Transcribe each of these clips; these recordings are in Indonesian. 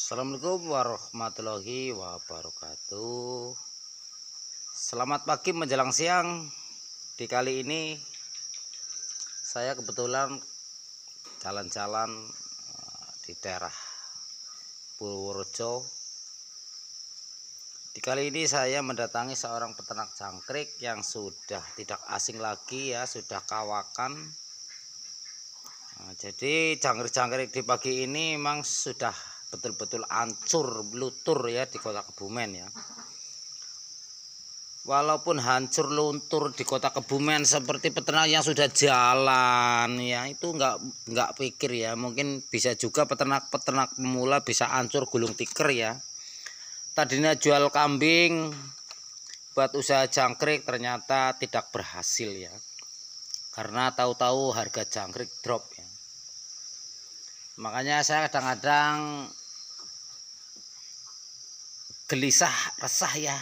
Assalamualaikum warahmatullahi wabarakatuh. Selamat pagi menjelang siang. Di kali ini saya kebetulan jalan-jalan di daerah Purworejo. Di kali ini saya mendatangi seorang peternak jangkrik yang sudah tidak asing lagi ya, sudah kawakan. Jadi jangkrik-jangkrik di pagi ini memang sudah betul-betul hancur luntur ya di kota Kebumen ya. Walaupun hancur luntur di kota Kebumen seperti peternak yang sudah jalan ya, itu nggak pikir ya, mungkin bisa juga peternak-peternak pemula bisa hancur gulung tikar ya. Tadinya jual kambing buat usaha jangkrik ternyata tidak berhasil ya, karena tahu-tahu harga jangkrik drop ya. Makanya saya kadang-kadang gelisah, resah ya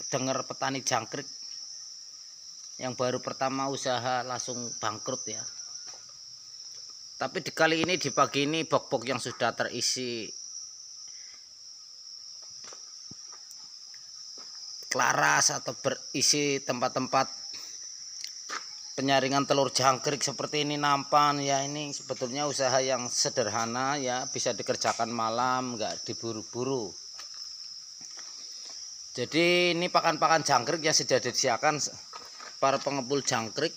dengar petani jangkrik yang baru pertama usaha langsung bangkrut ya. Tapi di kali ini, di pagi ini, box-box yang sudah terisi klaras atau berisi tempat-tempat penyaringan telur jangkrik seperti ini nampan ya. Ini sebetulnya usaha yang sederhana ya, bisa dikerjakan malam, nggak diburu-buru. Jadi ini pakan-pakan jangkrik yang sudah disediakan para pengepul jangkrik.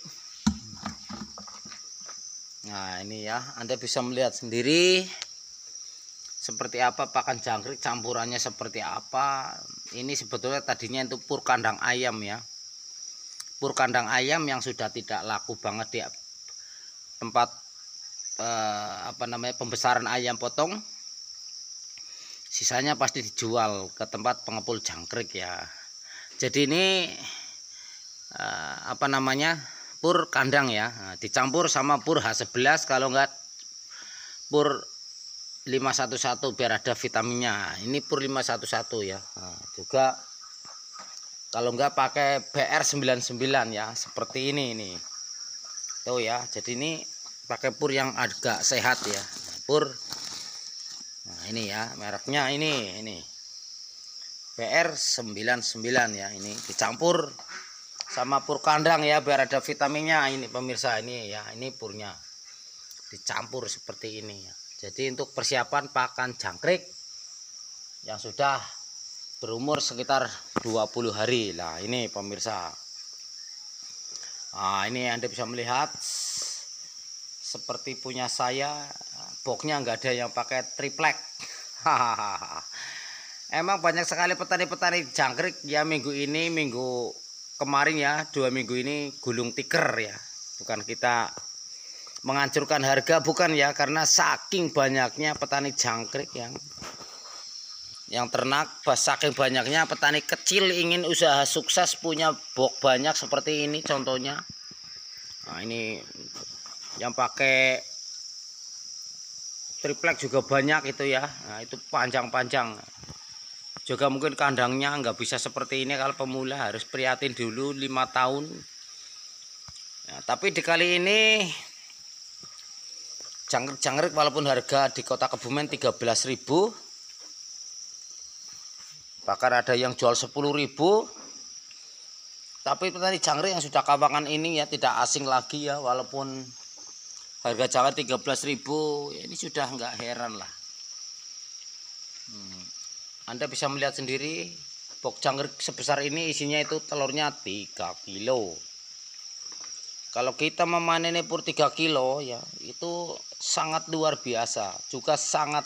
Nah ini ya, Anda bisa melihat sendiri seperti apa pakan jangkrik, campurannya seperti apa. Ini sebetulnya tadinya itu pur kandang ayam ya, pur kandang ayam yang sudah tidak laku banget di tempat pembesaran ayam potong. Sisanya pasti dijual ke tempat pengepul jangkrik ya. Jadi ini pur kandang ya, dicampur sama pur H11 kalau enggak pur 511 biar ada vitaminnya. Ini pur 511 ya. Juga kalau enggak pakai BR99 ya, seperti ini. Tuh ya. Jadi ini pakai pur yang agak sehat ya. Pur. Nah, ini ya, mereknya ini BR99 ya. Ini dicampur sama pur kandang ya biar ada vitaminnya. Ini pemirsa, ini ya, ini purnya. Dicampur seperti ini ya. Jadi untuk persiapan pakan jangkrik yang sudah berumur sekitar 20 hari. Nah, ini pemirsa. Nah, ini Anda bisa melihat seperti punya saya, boxnya nggak ada yang pakai triplek. Emang banyak sekali petani-petani jangkrik ya minggu ini, minggu kemarin ya, 2 minggu ini gulung tikar ya. Bukan kita menghancurkan harga, bukan ya, karena saking banyaknya petani jangkrik yang ternak, saking banyaknya petani kecil ingin usaha sukses punya box banyak seperti ini contohnya. Nah ini yang pakai triplek juga banyak itu ya. Nah itu panjang-panjang juga, mungkin kandangnya nggak bisa seperti ini kalau pemula, harus prihatin dulu 5 tahun ya. Tapi di kali ini jangkrik walaupun harga di kota Kebumen 13.000, bahkan ada yang jual 10.000, tapi petani jangkrik yang sudah kawakan ini ya tidak asing lagi ya, walaupun harga jangkrik 13.000 ya, ini sudah nggak heran lah. Anda bisa melihat sendiri box jangkrik sebesar ini isinya itu telurnya 3 kilo. Kalau kita memanen pur 3 kilo ya, itu sangat luar biasa, juga sangat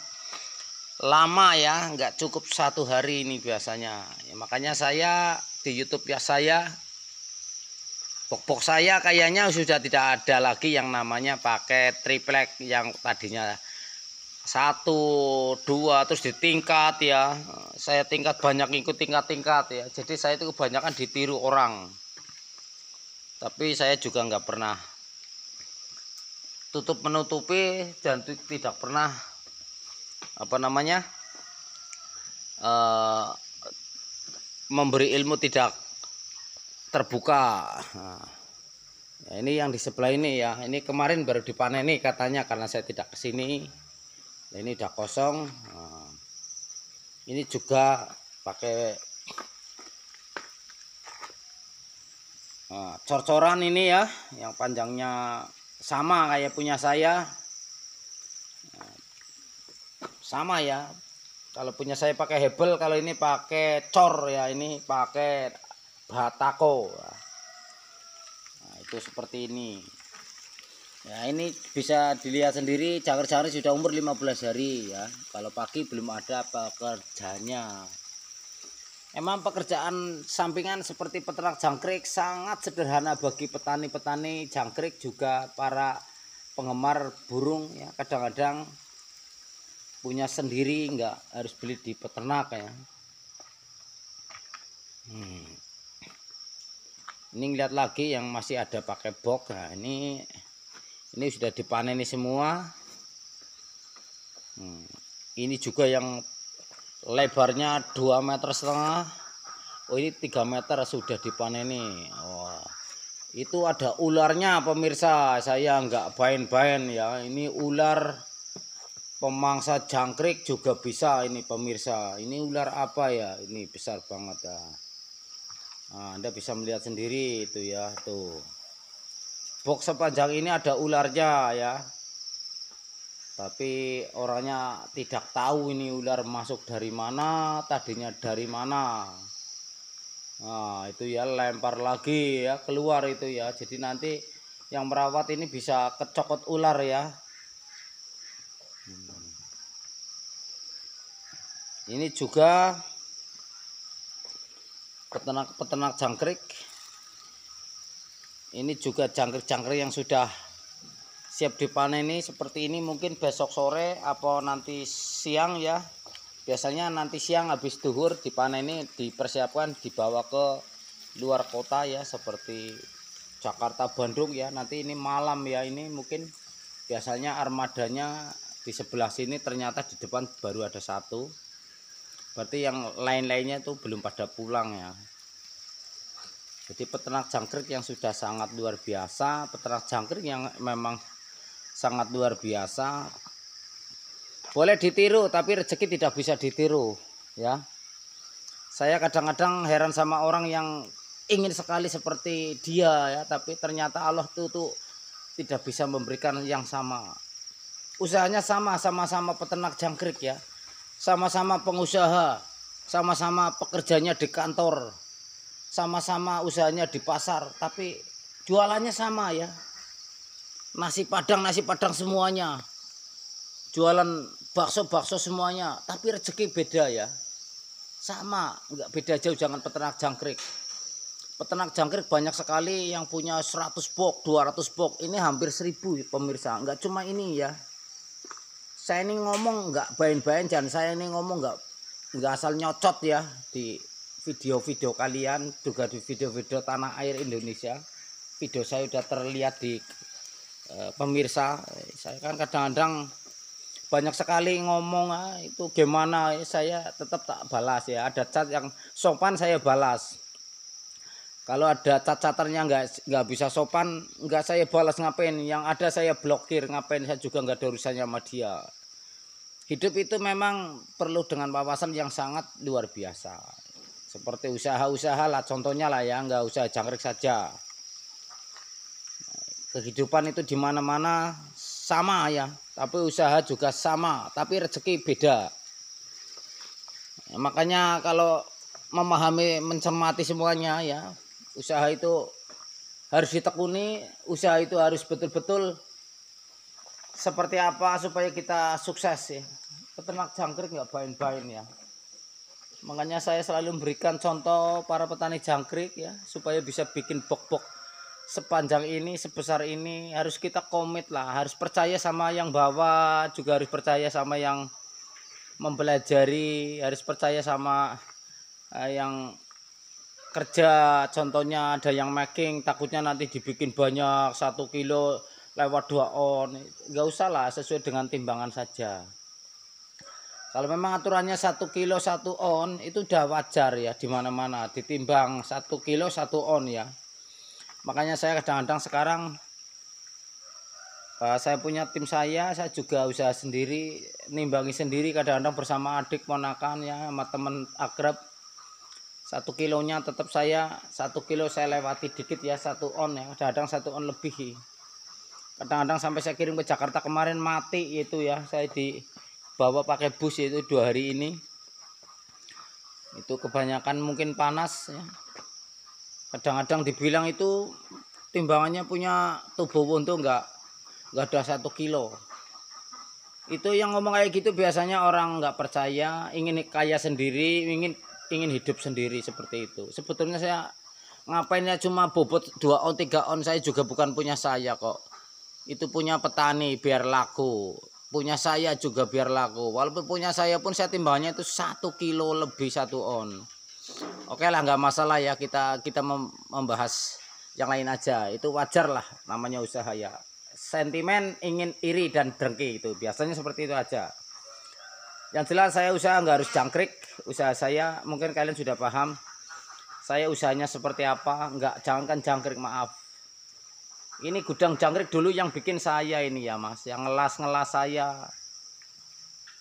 lama ya, nggak cukup 1 hari ini biasanya ya. Makanya saya di YouTube ya, box saya kayaknya sudah tidak ada lagi yang namanya pakai triplek yang tadinya 1, 2 terus ditingkat ya. Saya tingkat banyak, ikut tingkat-tingkat ya. Jadi saya itu kebanyakan ditiru orang. Tapi saya juga nggak pernah tutup menutupi dan tidak pernah memberi ilmu tidak terbuka. Nah, ya ini yang di sebelah ini ya, ini kemarin baru dipanen nih katanya, karena saya tidak kesini. Ini udah kosong. Nah, Ini juga pakai cor-coran ini ya, yang panjangnya sama kayak punya saya. Sama ya. Kalau punya saya pakai hebel, kalau ini pakai cor ya, ini pakai batako. Nah, itu seperti ini. Ya, ini bisa dilihat sendiri, jangkrik-jangkrik sudah umur 15 hari ya. Kalau pagi belum ada pekerjanya. Emang pekerjaan sampingan seperti peternak jangkrik sangat sederhana bagi petani-petani jangkrik, juga para penggemar burung ya. Kadang-kadang punya sendiri, nggak harus beli di peternak ya. Ini lihat lagi yang masih ada pakai box. Nah, ini sudah dipanen semua. Ini juga yang lebarnya 2,5 meter. Oh, ini 3 meter sudah dipaneni. Oh, itu ada ularnya pemirsa. Saya nggak bain-bain ya. Ini ular pemangsa jangkrik juga bisa ini pemirsa. Ini ular apa ya? Ini besar banget ya. Nah, Anda bisa melihat sendiri itu ya, tuh. Box sepanjang ini ada ularnya ya. Tapi orangnya tidak tahu ini ular masuk dari mana, tadinya dari mana. Nah, itu ya lempar lagi ya, keluar itu ya. Jadi nanti yang merawat ini bisa kecokot ular ya. Ini juga peternak jangkrik. Ini juga jangkrik-jangkrik yang sudah siap dipanen ini seperti ini, mungkin besok sore apa nanti siang ya. Biasanya nanti siang habis duhur dipanen ini, dipersiapkan dibawa ke luar kota ya, seperti Jakarta, Bandung ya. Nanti ini malam ya, ini mungkin biasanya armadanya di sebelah sini, ternyata di depan baru ada satu. Berarti yang lain-lainnya itu belum pada pulang ya. Jadi peternak jangkrik yang sudah sangat luar biasa, peternak jangkrik yang memang sangat luar biasa. Boleh ditiru, tapi rezeki tidak bisa ditiru ya. Saya kadang-kadang heran sama orang yang ingin sekali seperti dia ya, tapi ternyata Allah tuh tidak bisa memberikan yang sama. Usahanya sama-sama peternak jangkrik ya. Sama-sama pengusaha, sama-sama pekerjanya di kantor, sama-sama usahanya di pasar, tapi jualannya sama ya. Nasi padang semuanya, jualan bakso semuanya, tapi rezeki beda ya. Sama, nggak beda jauh. Jangan peternak jangkrik. Peternak jangkrik banyak sekali yang punya 100 box, 200 box, ini hampir 1000 pemirsa. Nggak cuma ini ya. Saya ini ngomong nggak bain-bain, dan saya ini ngomong nggak asal nyocot ya di video-video kalian, juga di video-video tanah air Indonesia. Video saya udah terlihat di pemirsa. Saya kan kadang-kadang banyak sekali ngomong itu gimana, saya tetap tak balas ya. Ada cat yang sopan saya balas. Kalau ada cat-catannya nggak bisa sopan, nggak saya balas, ngapain? Yang ada saya blokir, ngapain? Saya juga nggak ada urusannya sama dia. Hidup itu memang perlu dengan wawasan yang sangat luar biasa. Seperti usaha-usaha lah, contohnya lah ya, nggak usah jangkrik saja. Kehidupan itu di mana-mana sama ya, tapi usaha juga sama, tapi rezeki beda. Makanya kalau memahami, mencermati semuanya ya, usaha itu harus ditekuni, usaha itu harus betul-betul seperti apa supaya kita sukses ya. Peternak jangkrik nggak bain-bain ya. Makanya saya selalu memberikan contoh para petani jangkrik ya, supaya bisa bikin box-box sepanjang ini, sebesar ini. Harus kita komit lah, harus percaya sama yang bawa, juga harus percaya sama yang mempelajari, harus percaya sama yang kerja. Contohnya ada yang making, takutnya nanti dibikin banyak 1 kilo lewat 2 on. Nggak usah lah, sesuai dengan timbangan saja. Kalau memang aturannya 1 kilo 1 on itu udah wajar ya, di mana-mana ditimbang 1 kilo 1 on ya. Makanya saya kadang-kadang sekarang Saya punya tim saya juga usaha sendiri, nimbangi sendiri, kadang-kadang bersama adik ponakan ya, sama teman akrab. 1 kilonya tetap saya 1 kilo saya lewati dikit ya, 1 on ya, kadang-kadang 1 on lebih. Kadang-kadang sampai saya kirim ke Jakarta kemarin mati itu ya, saya dibawa pakai bus itu 2 hari ini. Itu kebanyakan mungkin panas ya. Kadang-kadang dibilang itu timbangannya punya tubuh untuk enggak ada 1 kilo. Itu yang ngomong kayak gitu biasanya orang nggak percaya, ingin kaya sendiri, ingin hidup sendiri seperti itu. Sebetulnya saya ngapainnya cuma bobot 2 on 3 on, saya juga bukan punya saya kok. Itu punya petani biar laku, punya saya juga biar laku. Walaupun punya saya pun saya timbangannya itu 1 kilo lebih 1 on. Oke lah, nggak masalah ya, kita membahas yang lain aja. Itu wajar lah, namanya usaha ya. Sentimen ingin iri dan dengki itu biasanya seperti itu aja. Yang jelas saya usaha nggak harus jangkrik. Usaha saya mungkin kalian sudah paham. Saya usahanya seperti apa, jangankan jangkrik, maaf. Ini gudang jangkrik dulu yang bikin saya ini ya mas, yang ngelas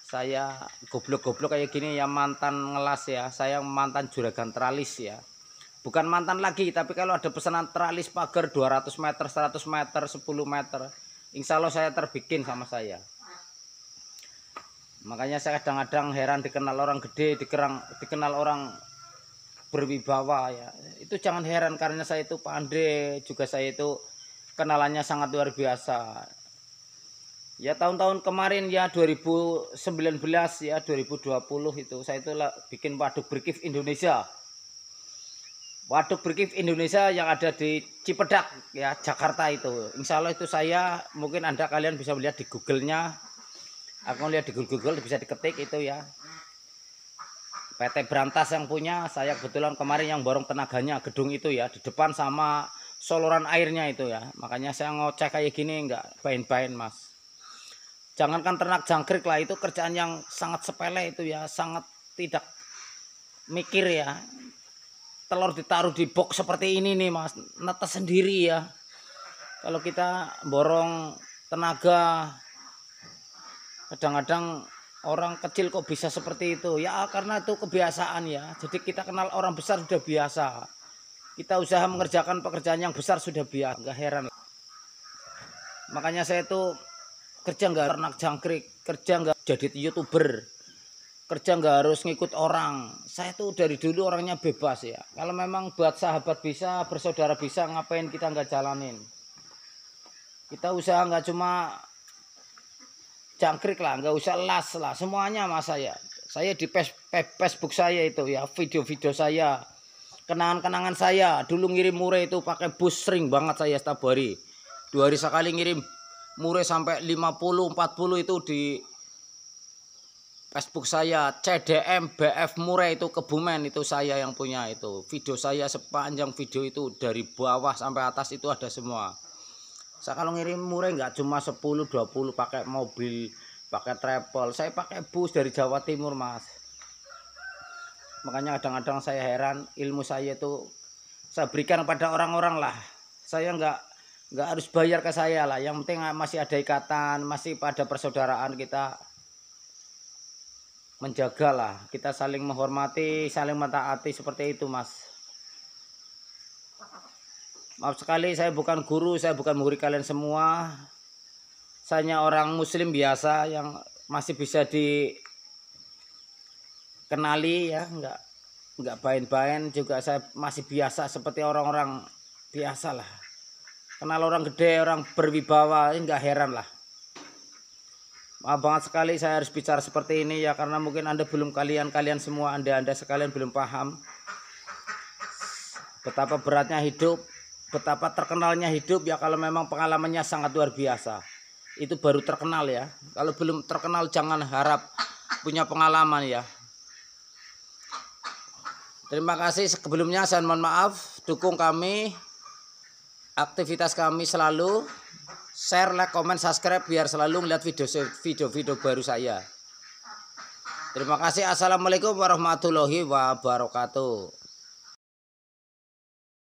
saya goblok-goblok kayak gini ya, mantan ngelas ya. Saya mantan juragan tralis ya. Bukan mantan lagi, tapi kalau ada pesanan tralis pagar 200 meter, 100 meter, 10 meter, insya Allah saya terbikin sama saya. Makanya saya kadang-kadang heran dikenal orang gede, dikenal orang berwibawa ya. Itu jangan heran, karena saya itu pandai, juga saya itu kenalannya sangat luar biasa. Ya tahun-tahun kemarin ya 2019 ya 2020 itu saya itu bikin waduk berkif Indonesia. Waduk berkif Indonesia yang ada di Cipedak ya, Jakarta itu. Insya Allah itu saya, mungkin kalian bisa lihat di Google-nya. Aku lihat di Google bisa diketik itu ya. PT Brantas yang punya, saya kebetulan kemarin yang borong tenaganya gedung itu ya, di depan sama saluran airnya itu ya. Makanya saya ngoceh kayak gini, nggak bain-bain mas. Jangankan ternak jangkrik lah, itu kerjaan yang sangat sepele itu ya, sangat tidak mikir ya. Telur ditaruh di box seperti ini nih mas, netes sendiri ya. Kalau kita borong tenaga, kadang-kadang orang kecil kok bisa seperti itu ya, karena itu kebiasaan ya. Jadi kita kenal orang besar sudah biasa, kita usaha mengerjakan pekerjaan yang besar sudah biasa, nggak heran. Makanya saya tuh kerja nggak ternak jangkrik, kerja nggak jadi YouTuber, kerja nggak harus ngikut orang. Saya tuh dari dulu orangnya bebas ya. Kalau memang buat sahabat bisa, bersaudara bisa, ngapain kita nggak jalanin. Kita usaha nggak cuma jangkrik lah, nggak usah las lah, semuanya mas saya di Facebook saya itu ya, video-video saya, kenangan-kenangan saya. Dulu ngirim murai itu pakai bus, sering banget saya setiap hari. 2 hari sekali ngirim murai sampai 50-40 itu di Facebook saya. CDM BF Murai itu Kebumen, itu saya yang punya itu. Video saya sepanjang video itu dari bawah sampai atas itu ada semua. Saya kalau ngirim murai nggak cuma 10-20 pakai mobil, pakai travel. Saya pakai bus dari Jawa Timur mas. Makanya kadang-kadang saya heran, ilmu saya itu saya berikan pada orang-orang lah. Saya nggak harus bayar ke saya lah. Yang penting masih ada ikatan, masih pada persaudaraan, kita menjagalah, kita saling menghormati, saling mentaati, seperti itu mas. Maaf sekali, saya bukan guru, saya bukan murid kalian semua. Saya hanya orang muslim biasa yang masih bisa dikenali ya, nggak bain-bain juga. Saya masih biasa seperti orang-orang biasa lah. Kenal orang gede, orang berwibawa, ini nggak heran lah. Maaf banget sekali saya harus bicara seperti ini ya, karena mungkin kalian semua, anda sekalian belum paham betapa beratnya hidup, betapa terkenalnya hidup ya. Kalau memang pengalamannya sangat luar biasa, itu baru terkenal ya. Kalau belum terkenal jangan harap punya pengalaman ya. Terima kasih sebelumnya, saya mohon maaf. Dukung kami, aktivitas kami selalu. Share, like, komen, subscribe biar selalu melihat video-video baru saya. Terima kasih. Assalamualaikum warahmatullahi wabarakatuh.